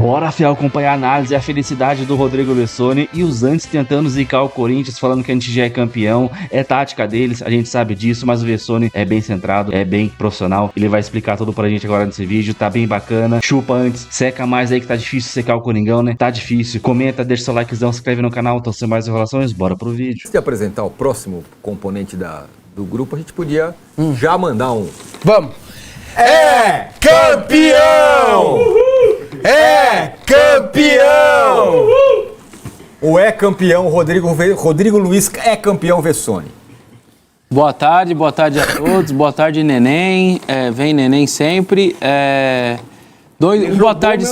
Bora, Fiel, acompanhar a análise e a felicidade do Rodrigo Vessone e os antes tentando zicar o Corinthians, falando que a gente já é campeão. É tática deles, a gente sabe disso, mas o Vessone é bem centrado, é bem profissional. Ele vai explicar tudo pra gente agora nesse vídeo, tá bem bacana. Chupa antes, seca mais aí que tá difícil secar o Coringão, né? Tá difícil. Comenta, deixa seu likezão, se inscreve no canal, então sem mais enrolações, bora pro vídeo. Antes de apresentar o próximo componente do grupo, a gente podia já mandar um... Vamos! É campeão! É campeão! O é campeão, Rodrigo Luiz é campeão Vessone. Boa tarde a todos, boa tarde, neném. Vem neném sempre. Boa tarde.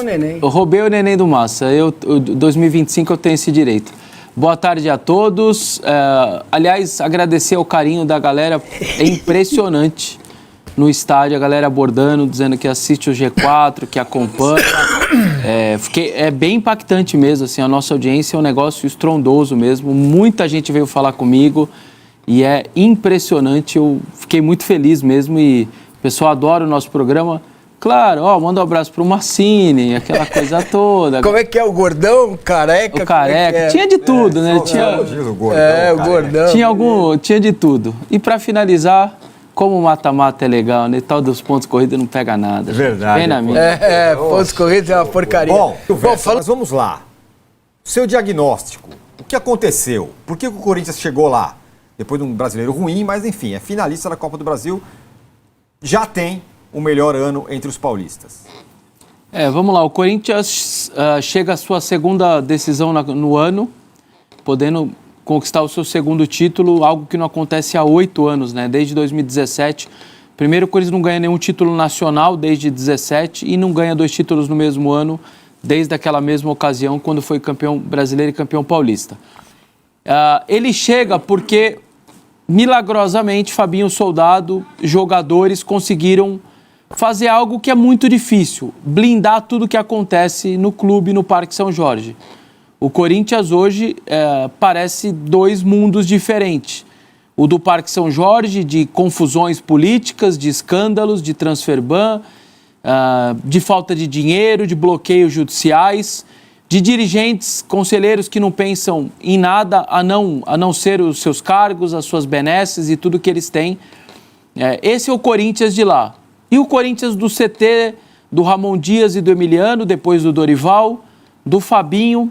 Eu roubei o neném do Massa. 2025 eu tenho esse direito. Boa tarde a todos. Aliás, agradecer o carinho da galera, é impressionante. No estádio, a galera abordando, dizendo que assiste o G4, que acompanha. É bem impactante mesmo, assim, a nossa audiência é um negócio estrondoso mesmo. Muita gente veio falar comigo e é impressionante. Eu fiquei muito feliz mesmo e o pessoal adora o nosso programa. Claro, manda um abraço pro Marcini, aquela coisa toda. Como é que é o gordão, careca? O careca, tinha de tudo, né? O gordão. Tinha de tudo. E para finalizar... Como o mata-mata é legal, né? Tal dos pontos corridos não pega nada. Verdade. Vem na minha. Pontos corridos é uma porcaria. Bom, mas vamos lá. Seu diagnóstico. O que aconteceu? Por que o Corinthians chegou lá? Depois de um brasileiro ruim, mas enfim, é finalista da Copa do Brasil. Já tem o melhor ano entre os paulistas. Vamos lá. O Corinthians chega à sua segunda decisão no ano, podendo conquistar o seu segundo título, algo que não acontece há 8 anos, né? Desde 2017. Primeiro, o Corinthians não ganha nenhum título nacional desde 2017 e não ganha 2 títulos no mesmo ano, desde aquela mesma ocasião, quando foi campeão brasileiro e campeão paulista. Ele chega porque, milagrosamente, Fabinho Soldado, jogadores conseguiram fazer algo que é muito difícil, blindar tudo que acontece no clube, no Parque São Jorge. O Corinthians hoje parece 2 mundos diferentes. O do Parque São Jorge, de confusões políticas, de escândalos, de transfer ban, de falta de dinheiro, de bloqueios judiciais, de dirigentes, conselheiros que não pensam em nada a não ser os seus cargos, as suas benesses e tudo que eles têm. Esse é o Corinthians de lá. E o Corinthians do CT, do Ramon Dias e do Emiliano, depois do Dorival, do Fabinho...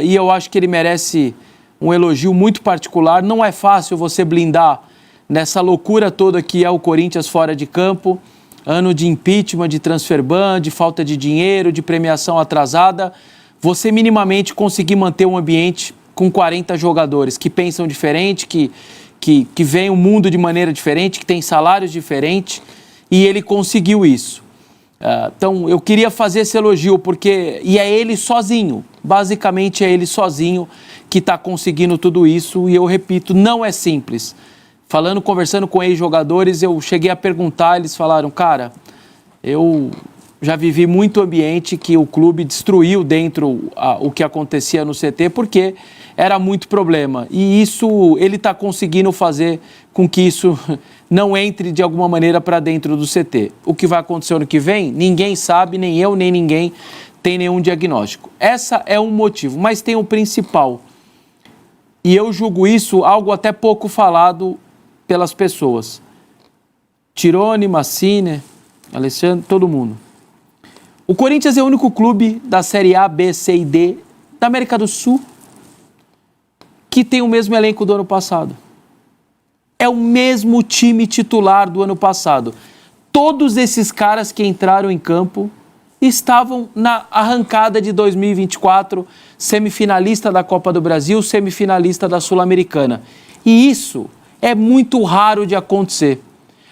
e eu acho que ele merece um elogio muito particular. Não é fácil você blindar nessa loucura toda que é o Corinthians fora de campo, ano de impeachment, de transfer ban, de falta de dinheiro, de premiação atrasada, você minimamente conseguir manter um ambiente com 40 jogadores que pensam diferente, que veem o mundo de maneira diferente, que têm salários diferentes, e ele conseguiu isso. Então, eu queria fazer esse elogio, porque... E é ele sozinho, basicamente é ele sozinho que está conseguindo tudo isso, e eu repito, não é simples. Conversando com ex-jogadores, eu cheguei a perguntar, eles falaram, cara, eu já vivi muito ambiente que o clube destruiu dentro o que acontecia no CT, porque era muito problema. E isso, ele está conseguindo fazer com que isso não entre de alguma maneira para dentro do CT. O que vai acontecer ano que vem, ninguém sabe, nem eu, nem ninguém tem nenhum diagnóstico. Essa é um motivo, mas tem o principal. E eu julgo isso algo até pouco falado pelas pessoas. Tirone, Massini, Alessandro, todo mundo. O Corinthians é o único clube da Série A, B, C e D da América do Sul que tem o mesmo elenco do ano passado. É o mesmo time titular do ano passado. Todos esses caras que entraram em campo estavam na arrancada de 2024, semifinalista da Copa do Brasil, semifinalista da Sul-Americana. E isso é muito raro de acontecer.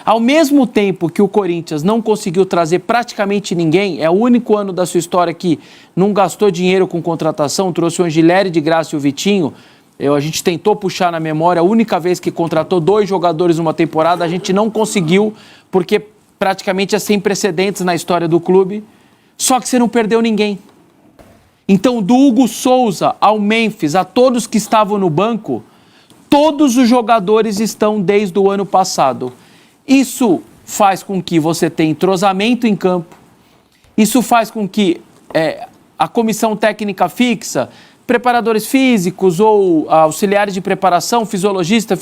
Ao mesmo tempo que o Corinthians não conseguiu trazer praticamente ninguém, é o único ano da sua história que não gastou dinheiro com contratação, trouxe o Angileri de graça e o Vitinho. A gente tentou puxar na memória, a única vez que contratou 2 jogadores numa temporada, a gente não conseguiu, porque praticamente é sem precedentes na história do clube. Só que você não perdeu ninguém. Então, do Hugo Souza ao Memphis, a todos que estavam no banco, todos os jogadores estão desde o ano passado. Isso faz com que você tenha entrosamento em campo, isso faz com que a comissão técnica fixa, preparadores físicos ou auxiliares de preparação, fisiologista,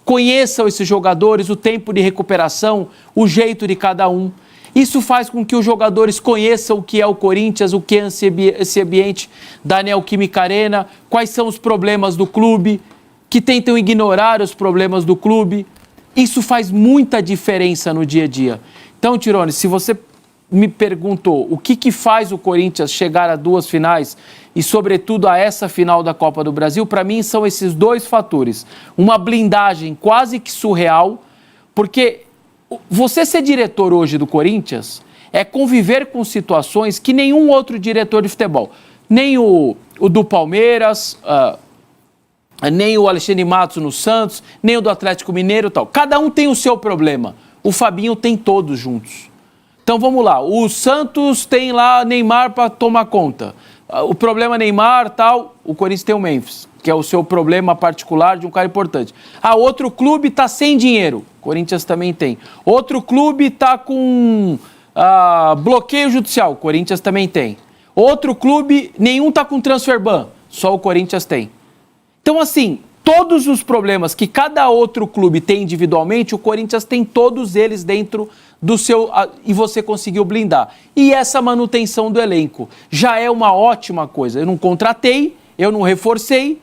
conheçam esses jogadores, o tempo de recuperação, o jeito de cada um. Isso faz com que os jogadores conheçam o que é o Corinthians, o que é esse ambiente da Neoquímica Arena, quais são os problemas do clube, que tentam ignorar os problemas do clube. Isso faz muita diferença no dia a dia. Então, Tirone, se você me perguntou o que faz o Corinthians chegar a 2 finais e, sobretudo, a essa final da Copa do Brasil, para mim são esses 2 fatores. Uma blindagem quase que surreal, porque você ser diretor hoje do Corinthians é conviver com situações que nenhum outro diretor de futebol, nem o do Palmeiras, nem o Alexandre Matos no Santos, nem o do Atlético Mineiro e tal. Cada um tem o seu problema. O Fabinho tem todos juntos. Então vamos lá, o Santos tem lá Neymar para tomar conta. O problema Neymar, tal, o Corinthians tem o Memphis, que é o seu problema particular de um cara importante. Outro clube está sem dinheiro, o Corinthians também tem. Outro clube está com bloqueio judicial, o Corinthians também tem. Outro clube, nenhum está com transfer ban, só o Corinthians tem. Então assim, todos os problemas que cada outro clube tem individualmente, o Corinthians tem todos eles dentro do seu... E você conseguiu blindar. E essa manutenção do elenco já é uma ótima coisa. Eu não contratei, eu não reforcei,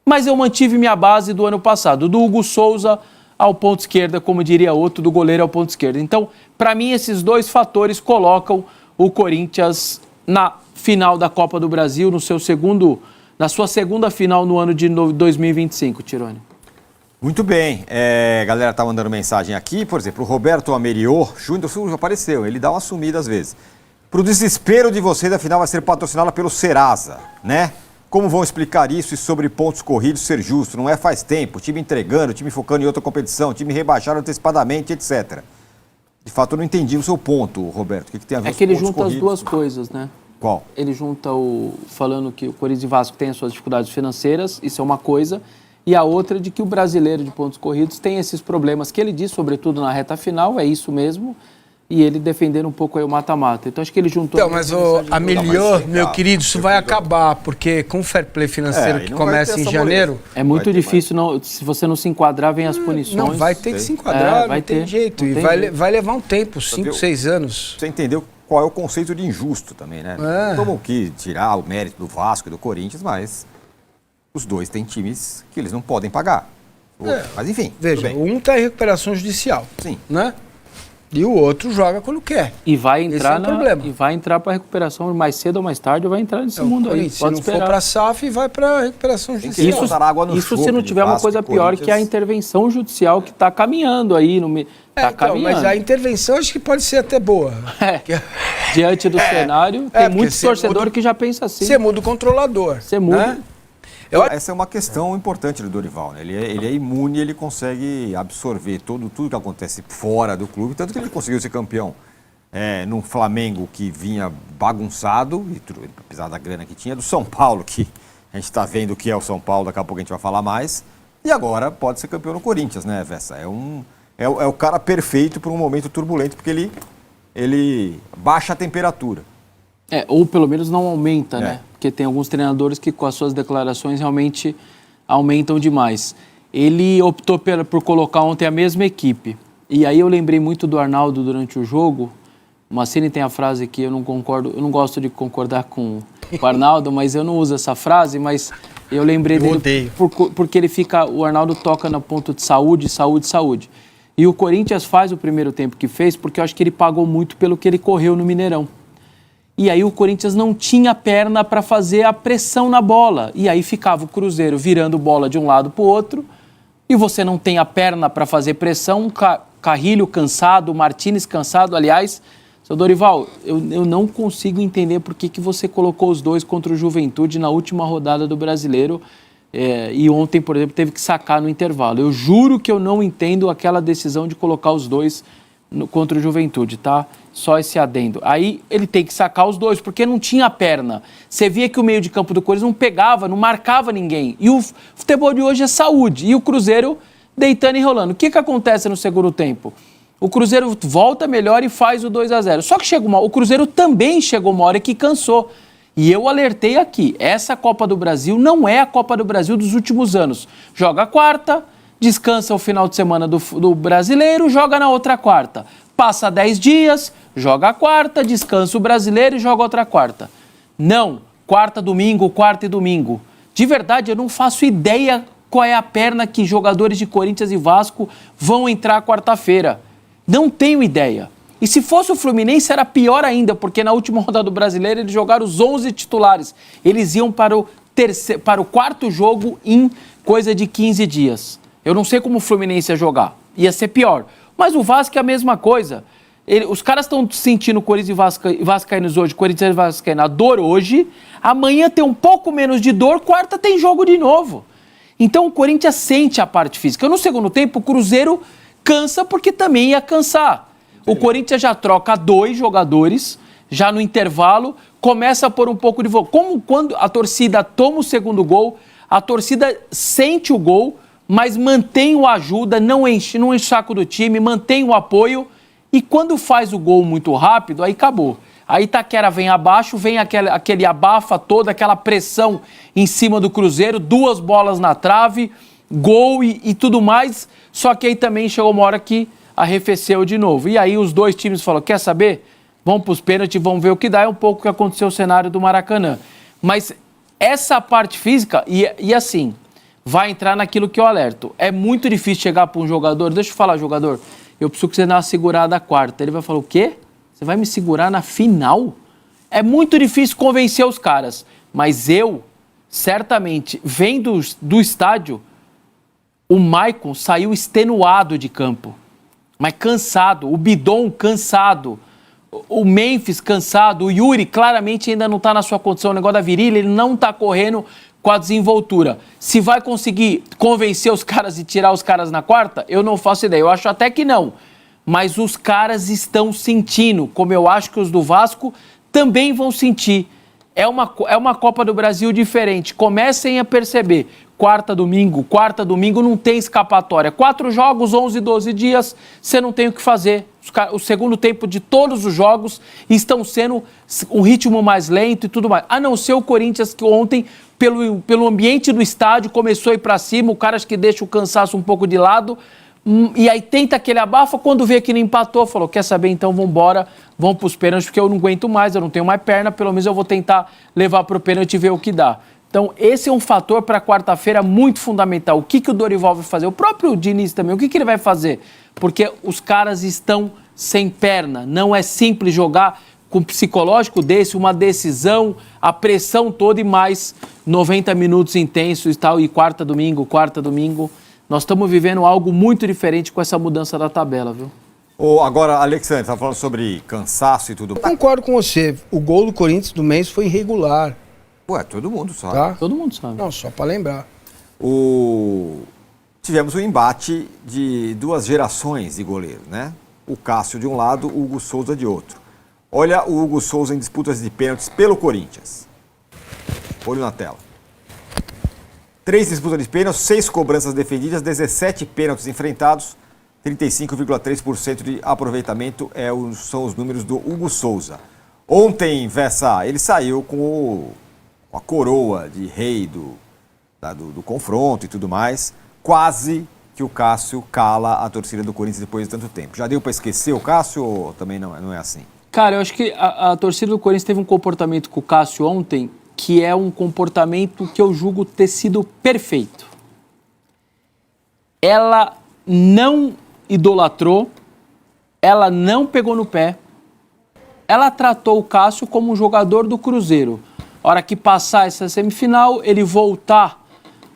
mas eu mantive minha base do ano passado, do Hugo Souza ao ponto esquerda, como diria outro, do goleiro ao ponto esquerda. Então, para mim, esses 2 fatores colocam o Corinthians na final da Copa do Brasil, na sua segunda final no ano de 2025, Tirone. Muito bem. A galera tá mandando mensagem aqui. Por exemplo, o Roberto Amerior Júnior apareceu. Ele dá uma sumida às vezes. Pro desespero de vocês, a final vai ser patrocinada pelo Serasa, né? Como vão explicar isso e sobre pontos corridos ser justo? Não é faz tempo. Time entregando, time focando em outra competição, time rebaixado antecipadamente, etc. De fato, eu não entendi o seu ponto, Roberto. O que tem a ver com os pontos corridos? É que ele junta as 2 coisas, né? Qual? Ele junta falando que o Corinthians e Vasco têm as suas dificuldades financeiras, isso é uma coisa, e a outra de que o brasileiro de pontos corridos tem esses problemas que ele diz, sobretudo na reta final, é isso mesmo, e ele defendendo um pouco aí o mata-mata. Então acho que ele juntou... Então, mas a melhor, meu querido, isso vai acabar, porque com o fair play financeiro que começa em janeiro... É muito difícil, se você não se enquadrar, vem as punições. Não, vai ter que se enquadrar, não tem jeito. E vai levar um tempo, 5, 6 anos. Você entendeu qual é o conceito de injusto também, né? Como que tirar o mérito do Vasco e do Corinthians, mas os 2 têm times que eles não podem pagar. Mas enfim, veja, um está em recuperação judicial, sim, né? E o outro joga quando quer. E vai entrar problema. E vai entrar para recuperação mais cedo ou mais tarde, vai entrar nesse mundo aí. Se não for para SAF, vai para recuperação judicial. Isso se não tiver uma coisa pior que a intervenção judicial que está caminhando aí. Caminhando. Mas a intervenção acho que pode ser até boa. Diante do cenário, tem muito torcedor que já pensa assim. Você muda o controlador. Você muda... Né? Essa é uma questão importante do Dorival, né? Ele é imune, ele consegue absorver tudo que acontece fora do clube, tanto que ele conseguiu ser campeão num Flamengo que vinha bagunçado, apesar da grana que tinha, do São Paulo, que a gente está vendo o que é o São Paulo, daqui a pouco a gente vai falar mais, e agora pode ser campeão no Corinthians, né, Vessa? É o cara perfeito para um momento turbulento, porque ele baixa a temperatura. Ou pelo menos não aumenta, né? Porque tem alguns treinadores que com as suas declarações realmente aumentam demais. Ele optou por colocar ontem a mesma equipe. E aí eu lembrei muito do Arnaldo durante o jogo. O Mancini tem a frase que eu não concordo, eu não gosto de concordar com o Arnaldo, mas eu não uso essa frase, mas eu lembrei dele porque o Arnaldo toca no ponto de saúde, saúde, saúde. E o Corinthians faz o primeiro tempo que fez porque eu acho que ele pagou muito pelo que ele correu no Mineirão. E aí o Corinthians não tinha perna para fazer a pressão na bola. E aí ficava o Cruzeiro virando bola de um lado para o outro. E você não tem a perna para fazer pressão. Carrilho cansado, Martínez cansado. Aliás, seu Dorival, eu não consigo entender por que você colocou os 2 contra o Juventude na última rodada do Brasileiro. E ontem, por exemplo, teve que sacar no intervalo. Eu juro que eu não entendo aquela decisão de colocar os 2 contra o Juventude, tá? Só esse adendo. Aí ele tem que sacar os 2, porque não tinha perna. Você via que o meio de campo do Corinthians não pegava, não marcava ninguém. E o futebol de hoje é saúde. E o Cruzeiro deitando e rolando. O que acontece no segundo tempo? O Cruzeiro volta melhor e faz o 2-0. Só que o Cruzeiro também chegou uma hora que cansou. E eu alertei aqui, essa Copa do Brasil não é a Copa do Brasil dos últimos anos. Joga quarta, descansa o final de semana do brasileiro, joga na outra quarta. Passa 10 dias, joga a quarta, descansa o brasileiro e joga outra quarta. Não, quarta e domingo. De verdade, eu não faço ideia qual é a perna que jogadores de Corinthians e Vasco vão entrar quarta-feira. Não tenho ideia. E se fosse o Fluminense, era pior ainda, porque na última rodada do Brasileiro eles jogaram os 11 titulares. Eles iam para o quarto jogo em coisa de 15 dias. Eu não sei como o Fluminense ia jogar. Ia ser pior. Mas o Vasco é a mesma coisa. Os caras estão sentindo Corinthians e Vascaínos hoje, Corinthians e Vascaínos, a dor hoje. Amanhã tem um pouco menos de dor, quarta tem jogo de novo. Então o Corinthians sente a parte física. No segundo tempo, o Cruzeiro cansa porque também ia cansar. O Corinthians já troca 2 jogadores, já no intervalo, começa a pôr um pouco de voo. Como quando a torcida toma o segundo gol, a torcida sente o gol, mas mantém o ajuda, não enche o saco do time, mantém o apoio, e quando faz o gol muito rápido, aí acabou. Aí Itaquera vem abaixo, vem aquele abafa toda, aquela pressão em cima do Cruzeiro, 2 bolas na trave, gol e tudo mais, só que aí também chegou uma hora que arrefeceu de novo. E aí os 2 times falaram, quer saber? Vamos para os pênaltis, vamos ver o que dá. É um pouco o que aconteceu no cenário do Maracanã. Mas essa parte física, e assim, vai entrar naquilo que eu alerto. É muito difícil chegar para um jogador, deixa eu falar, jogador, eu preciso que você dê uma segurada à quarta. Ele vai falar, o quê? Você vai me segurar na final? É muito difícil convencer os caras. Mas eu, certamente, vendo do estádio, o Maicon saiu extenuado de campo. Mas cansado, o Bidon cansado, o Memphis cansado, o Yuri claramente ainda não está na sua condição, o negócio da virilha, ele não está correndo com a desenvoltura. Se vai conseguir convencer os caras e tirar os caras na quarta, eu não faço ideia, eu acho até que não. Mas os caras estão sentindo, como eu acho que os do Vasco também vão sentir. É uma Copa do Brasil diferente, comecem a perceber. Quarta, domingo, não tem escapatória. 4 jogos, 11, 12 dias, você não tem o que fazer. O segundo tempo de todos os jogos estão sendo um ritmo mais lento e tudo mais. A não ser o Corinthians, que ontem, pelo ambiente do estádio, começou a ir para cima, o cara acho que deixa o cansaço um pouco de lado, e aí tenta aquele abafa, quando vê que não empatou, falou, quer saber, então vamos embora, vamos para os pênaltis, porque eu não aguento mais, eu não tenho mais perna, pelo menos eu vou tentar levar para o pênalti e ver o que dá. Então, esse é um fator para quarta-feira muito fundamental. O que o Dorival vai fazer? O próprio Diniz também, o que ele vai fazer? Porque os caras estão sem perna. Não é simples jogar com um psicológico desse, uma decisão, a pressão toda e mais 90 minutos intensos e tal. E quarta, domingo. Nós estamos vivendo algo muito diferente com essa mudança da tabela, viu? Agora, Alexandre, está falando sobre cansaço e tudo. Eu concordo com você. O gol do Corinthians do mês foi irregular. Ué, todo mundo sabe. Tá? Todo mundo sabe. Não, só para lembrar. Tivemos um embate de 2 gerações de goleiros, né? O Cássio de um lado, o Hugo Souza de outro. Olha o Hugo Souza em disputas de pênaltis pelo Corinthians. Olho na tela. 3 disputas de pênaltis, 6 cobranças defendidas, 17 pênaltis enfrentados, 35,3% de aproveitamento são os números do Hugo Souza. Ontem, Vessa, ele saiu com a coroa de rei do confronto e tudo mais, quase que o Cássio cala a torcida do Corinthians depois de tanto tempo. Já deu para esquecer o Cássio ou também não é assim? Cara, eu acho que a torcida do Corinthians teve um comportamento com o Cássio ontem que é um comportamento que eu julgo ter sido perfeito. Ela não idolatrou, ela não pegou no pé, ela tratou o Cássio como um jogador do Cruzeiro. A hora que passar essa semifinal, ele voltar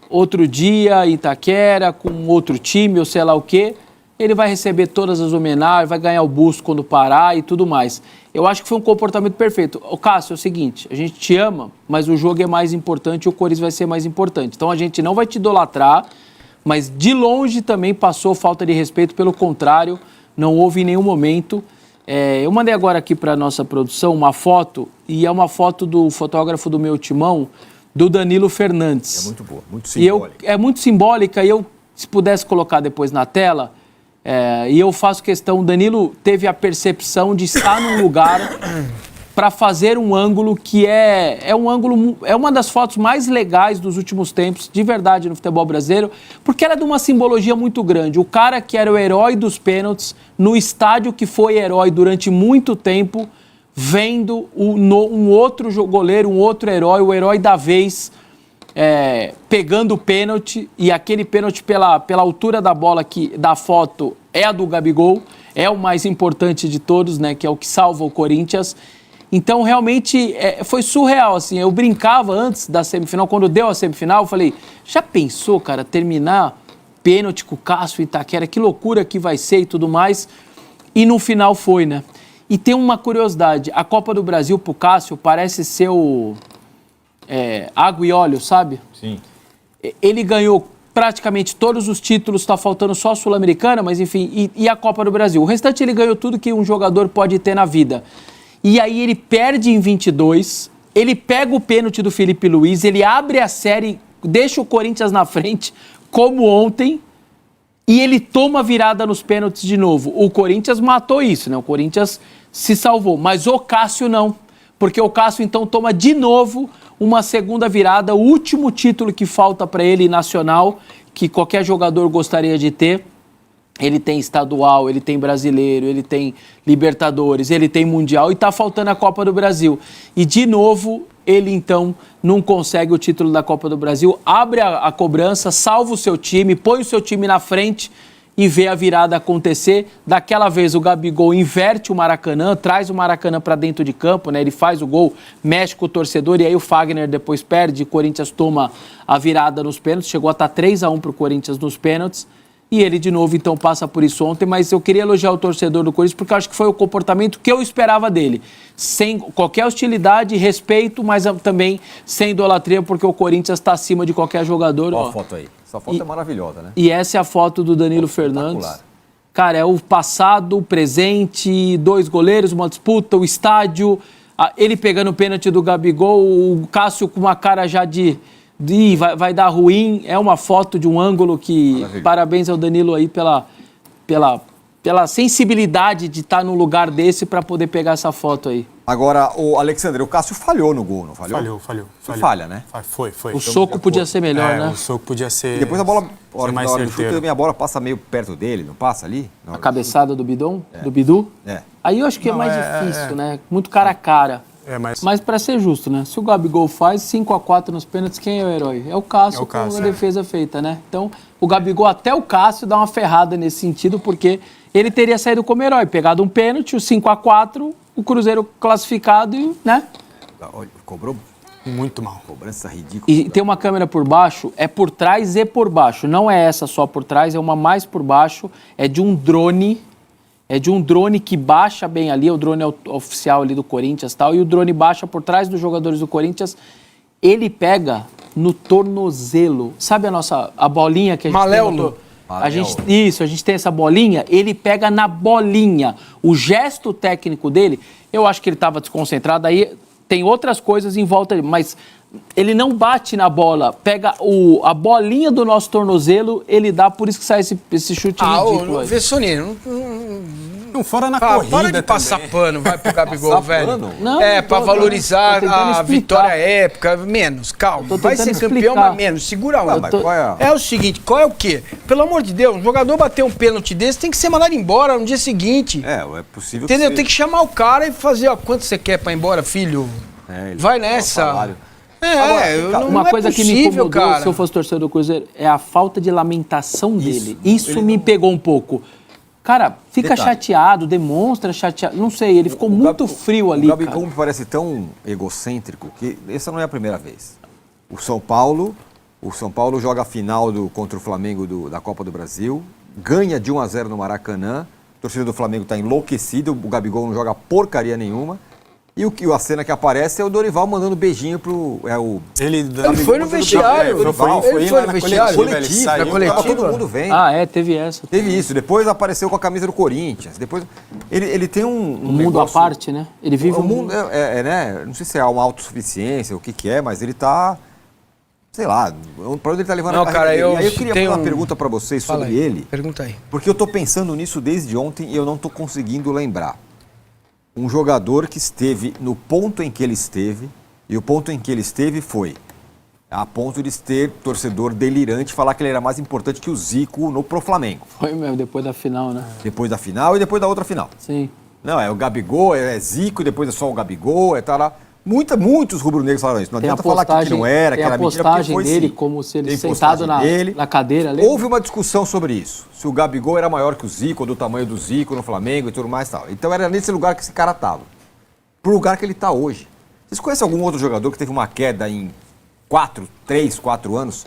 outro dia em Itaquera, com outro time ou sei lá o quê, ele vai receber todas as homenagens, vai ganhar o busto quando parar e tudo mais. Eu acho que foi um comportamento perfeito. O Cássio, é o seguinte, a gente te ama, mas o jogo é mais importante e o Corinthians vai ser mais importante. Então a gente não vai te idolatrar, mas de longe também passou falta de respeito, pelo contrário, não houve em nenhum momento. Eu mandei agora aqui para a nossa produção uma foto, e é uma foto do fotógrafo do meu timão, do Danilo Fernandes. É muito boa, muito simbólica. É muito simbólica, e eu, se pudesse colocar depois na tela, e eu faço questão, o Danilo teve a percepção de estar num lugar para fazer um ângulo que é uma das fotos mais legais dos últimos tempos, de verdade, no futebol brasileiro, porque ela é de uma simbologia muito grande. O cara que era o herói dos pênaltis, no estádio que foi herói durante muito tempo, vendo um outro goleiro, um outro herói, o herói da vez, pegando o pênalti, e aquele pênalti pela altura da bola da foto é a do Gabigol, é o mais importante de todos, né, que é o que salva o Corinthians. Então, realmente, foi surreal, assim. Eu brincava antes da semifinal, quando deu a semifinal, eu falei, já pensou, cara, terminar pênalti com o Cássio e Itaquera, que loucura que vai ser e tudo mais. E no final foi, né? E tem uma curiosidade, a Copa do Brasil pro Cássio parece ser água e óleo, sabe? Sim. Ele ganhou praticamente todos os títulos, tá faltando só a Sul-Americana, mas enfim, e a Copa do Brasil. O restante ele ganhou tudo que um jogador pode ter na vida. E aí ele perde em 22, ele pega o pênalti do Felipe Luiz, ele abre a série, deixa o Corinthians na frente, como ontem, e ele toma virada nos pênaltis de novo. O Corinthians matou isso, né? O Corinthians se salvou, mas o Cássio não, porque o Cássio então toma de novo uma segunda virada, o último título que falta para ele nacional, que qualquer jogador gostaria de ter. Ele tem estadual, ele tem brasileiro, ele tem Libertadores, ele tem Mundial e tá faltando a Copa do Brasil. E de novo, ele então não consegue o título da Copa do Brasil, abre a cobrança, salva o seu time, põe o seu time na frente e vê a virada acontecer. Daquela vez o Gabigol inverte o Maracanã, traz o Maracanã para dentro de campo, né? Ele faz o gol, mexe com o torcedor e aí o Fagner depois perde, o Corinthians toma a virada nos pênaltis, chegou a estar 3-1 pro Corinthians nos pênaltis. E ele, de novo, então, passa por isso ontem, mas eu queria elogiar o torcedor do Corinthians, porque eu acho que foi o comportamento que eu esperava dele. Sem qualquer hostilidade, respeito, mas também sem idolatria, porque o Corinthians está acima de qualquer jogador. Olha a foto aí. Essa foto é maravilhosa, né? E essa é a foto do Danilo Fernandes. Cara, é o passado, o presente, 2 goleiros, uma disputa, o estádio, ele pegando o pênalti do Gabigol, o Cássio com uma cara já de vai dar ruim. É uma foto de um ângulo que... Parabéns ao Danilo aí pela sensibilidade de estar num lugar desse para poder pegar essa foto aí. Agora, o Alexandre, o Cássio falhou no gol, não falhou? Falhou. Falha, né? Foi. O soco podia ser melhor, né? O soco podia ser... E depois a bola, na hora mais do chute, certeiro. a minha bola passa meio perto dele, não passa ali? A cabeçada do Bidon? Do Bidu? É. Aí eu acho que é mais difícil, né? Muito cara a cara. Mas para ser justo, né? Se o Gabigol faz 5-4 nos pênaltis, quem é o herói? É o Cássio, com a defesa feita, né? Então, o Gabigol, até o Cássio, dá uma ferrada nesse sentido, porque ele teria saído como herói, pegado um pênalti, o 5-4, o Cruzeiro classificado e, né? Cobrou muito mal. Cobrança ridícula. E tem uma câmera por baixo, é por trás e por baixo. Não é essa só por trás, é uma mais por baixo, é de um drone... É de um drone que baixa bem ali, o drone oficial ali do Corinthians e tal, e o drone baixa por trás dos jogadores do Corinthians, ele pega no tornozelo. Sabe a bolinha que a gente Maléolo. tem? A gente tem essa bolinha, ele pega na bolinha. O gesto técnico dele, eu acho que ele estava desconcentrado, aí tem outras coisas em volta dele, mas ele não bate na bola, pega a bolinha do nosso tornozelo, ele dá, por isso que sai esse chute ridículo. Vessonino, não fora na corrida para de passar pano, vai pro Gabigol, velho. Não, pra valorizar a vitória épica, menos, calma. Vai ser campeão, mas menos, segura a onda. É o seguinte, qual é o quê? Pelo amor de Deus, um jogador bater um pênalti desse tem que ser mandado embora no dia seguinte. É possível. Entendeu? Tem que chamar o cara e fazer, quanto você quer pra ir embora, filho? Vai nessa. Uma coisa que me incomodou, cara, se eu fosse torcedor do Cruzeiro, é a falta de lamentação dele. Isso me pegou um pouco. Cara, fica chateado, demonstra chateado. Não sei, ele ficou muito frio ali. O Gabigol me parece tão egocêntrico que essa não é a primeira vez. O São Paulo joga a final contra o Flamengo da Copa do Brasil, ganha de 1-0 no Maracanã, a torcida do Flamengo está enlouquecida, o Gabigol não joga porcaria nenhuma. E a cena que aparece é o Dorival mandando beijinho pro... Ele foi no vestiário. Ele foi no vestiário. Na coletiva. Todo mundo vem. Teve essa. Teve isso. Depois apareceu com a camisa do Corinthians. Depois ele tem um mundo negócio, à parte, né? Ele vive um mundo... né? Não sei se é uma autossuficiência, o que é, mas ele tá... Sei lá, para onde ele tá levando a carreira dele. E aí eu queria fazer uma pergunta para vocês sobre ele. Pergunta aí. Porque eu tô pensando nisso desde ontem e eu não tô conseguindo lembrar. um jogador que esteve no ponto em que ele esteve, e o ponto em que ele esteve foi a ponto de ter torcedor delirante falar que ele era mais importante que o Zico pro Flamengo. Foi mesmo, depois da final, né? Depois da final e depois da outra final. Sim. Não, é o Gabigol, é Zico, depois é só o Gabigol, tá lá. Muitos rubro-negros falaram isso. Não adianta falar que não era, que era mentira, porque postagem foi dele, sim. como se ele Tem sentado na cadeira. Lembra? Houve uma discussão sobre isso. Se o Gabigol era maior que o Zico, ou do tamanho do Zico no Flamengo e tudo mais e tal. Então era nesse lugar que esse cara estava. Pro lugar que ele está hoje. Vocês conhecem algum outro jogador que teve uma queda em 3, 4 anos?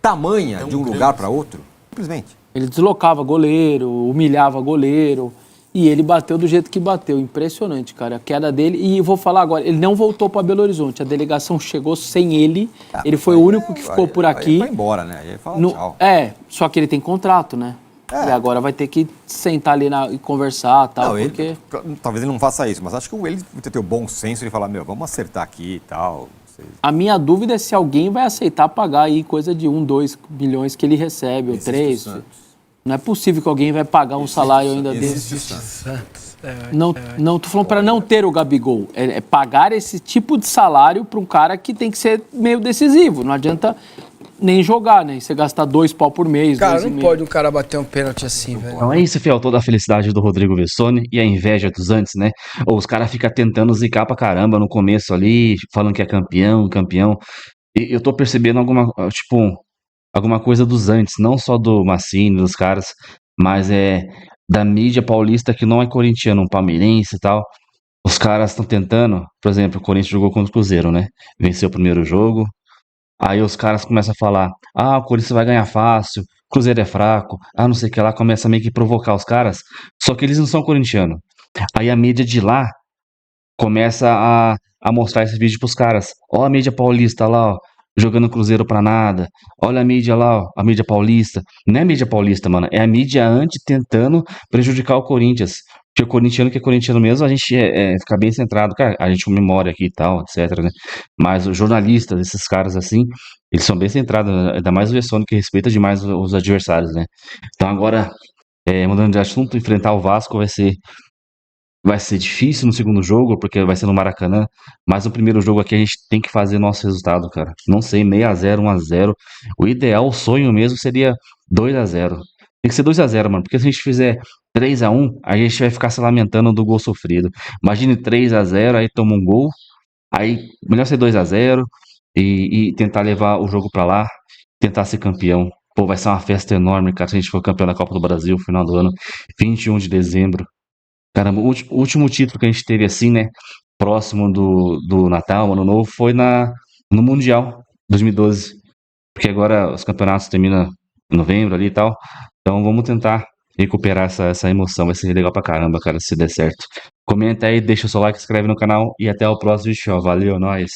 Tamanha de um lugar para outro? Simplesmente. Ele deslocava goleiro, humilhava goleiro. E ele bateu do jeito que bateu. Impressionante, cara. A queda dele. E vou falar agora, ele não voltou para Belo Horizonte. A delegação chegou sem ele. Ele foi o único que ficou por aqui. Ele foi embora, né? Ele fala tchau. Só que ele tem contrato, né? E agora vai ter que sentar ali e conversar e tal. Não, porque... talvez ele não faça isso, mas acho que ele vai ter o bom senso de falar, vamos acertar aqui e tal. A minha dúvida é se alguém vai aceitar pagar aí coisa de 1, 2 milhões que ele recebe, ou 3. Não é possível que alguém vai pagar um salário ainda desse. Não, tô falando para não ter o Gabigol. É pagar esse tipo de salário para um cara que tem que ser meio decisivo. Não adianta nem jogar, né? Você gastar 2 pau por mês. Cara, não pode um cara bater um pênalti assim, velho. Então é isso, Fiel, toda a felicidade do Rodrigo Vessone e a inveja dos antes, né? Ou os caras ficam tentando zicar pra caramba no começo ali, falando que é campeão. E eu tô percebendo alguma coisa dos antes, não só do Massini, dos caras, mas da mídia paulista que não é corintiano, um palmeirense e tal. Os caras estão tentando, por exemplo, o Corinthians jogou contra o Cruzeiro, né? Venceu o primeiro jogo. Aí os caras começam a falar, o Corinthians vai ganhar fácil, o Cruzeiro é fraco, não sei o que lá, começa meio que provocar os caras, só que eles não são corintianos. Aí a mídia de lá começa a mostrar esse vídeo pros caras. Ó a mídia paulista lá, ó, jogando Cruzeiro pra nada. Olha a mídia lá, ó, a mídia paulista. Não é a mídia paulista, mano, é a mídia anti tentando prejudicar o Corinthians. Porque o corintiano que é corintiano mesmo, a gente fica bem centrado, cara, a gente comemora aqui e tal, etc, né? Mas os jornalistas, esses caras assim, eles são bem centrados, ainda mais o Vessone, que respeita demais os adversários, né? Então agora, mudando de assunto, enfrentar o Vasco vai ser difícil no segundo jogo, porque vai ser no Maracanã, mas no primeiro jogo aqui a gente tem que fazer nosso resultado, cara. Não sei, 6-0, 1-0. O ideal, o sonho mesmo seria 2-0. Tem que ser 2-0, mano, porque se a gente fizer 3-1, a gente vai ficar se lamentando do gol sofrido. Imagine 3-0, aí toma um gol, aí melhor ser 2-0 e tentar levar o jogo pra lá, tentar ser campeão. Pô, vai ser uma festa enorme, cara, se a gente for campeão da Copa do Brasil, final do ano, 21 de dezembro. Caramba, o último título que a gente teve assim, né, próximo do Natal, Ano Novo, foi no Mundial, 2012. Porque agora os campeonatos terminam em novembro ali e tal. Então vamos tentar recuperar essa emoção. Vai ser legal pra caramba, cara, se der certo. Comenta aí, deixa o seu like, se inscreve no canal e até o próximo vídeo. Valeu, nóis!